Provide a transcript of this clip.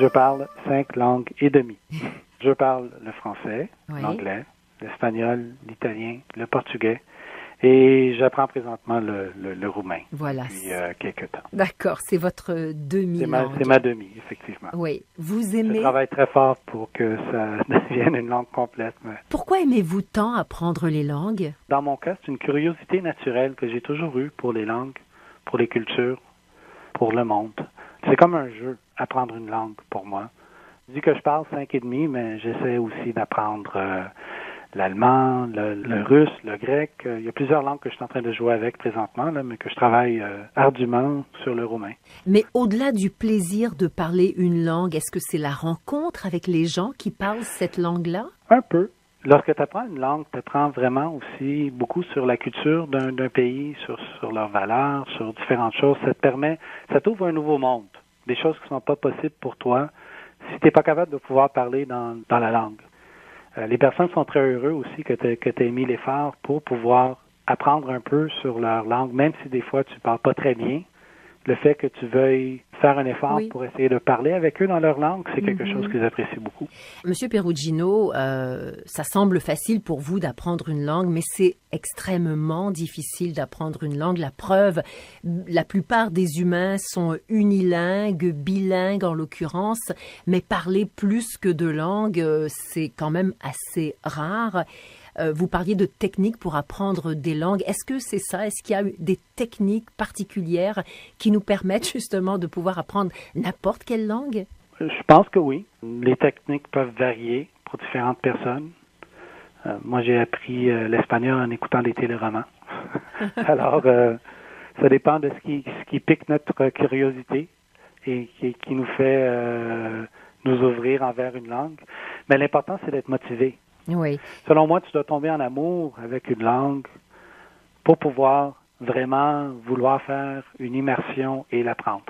Je parle 5 langues et demie. Je parle le français, Oui. l'anglais, l'espagnol, l'italien, le portugais et j'apprends présentement le roumain Voilà. depuis quelques temps. D'accord, c'est votre demi-langue. C'est ma demi, effectivement. Oui. Vous Je aimez... travaille très fort pour que ça devienne une langue complète. Mais Pourquoi aimez-vous tant apprendre les langues? dans mon cas, c'est une curiosité naturelle que j'ai toujours eue pour les langues, pour les cultures, pour le monde. C'est comme un jeu, apprendre une langue pour moi. Je dis que je parle 5 et demi, mais j'essaie aussi d'apprendre l'allemand, le russe, le grec. Il y a plusieurs langues que je suis en train de jouer avec présentement, là, mais que je travaille ardument sur le roumain. Mais au-delà du plaisir de parler une langue, est-ce que c'est la rencontre avec les gens qui parlent cette langue-là? Un peu. Lorsque tu apprends une langue, tu apprends vraiment aussi beaucoup sur la culture d'un pays, sur leurs valeurs, sur différentes choses. Ça t'ouvre un nouveau monde, des choses qui ne sont pas possibles pour toi si tu n'es pas capable de pouvoir parler dans la langue. Les personnes sont très heureux aussi que tu aies mis l'effort pour pouvoir apprendre un peu sur leur langue, même si des fois tu ne parles pas très bien. Le fait que tu veuilles faire un effort Oui. pour essayer de parler avec eux dans leur langue, c'est quelque chose qu'ils apprécient beaucoup. Monsieur Perugino, ça semble facile pour vous d'apprendre une langue, mais c'est extrêmement difficile d'apprendre une langue. La preuve, la plupart des humains sont unilingues, bilingues en l'occurrence, mais parler plus que deux langues, c'est quand même assez rare. Vous parliez de techniques pour apprendre des langues. Est-ce que c'est ça? Est-ce qu'il y a des techniques particulières qui nous permettent justement de pouvoir apprendre n'importe quelle langue? Je pense que oui. Les techniques peuvent varier pour différentes personnes. Moi, j'ai appris l'espagnol en écoutant des téléromans. Alors, ça dépend de ce qui pique notre curiosité et qui nous fait nous ouvrir envers une langue. Mais l'important, c'est d'être motivé. Oui. Selon moi, tu dois tomber en amour avec une langue pour pouvoir vraiment vouloir faire une immersion et l'apprendre.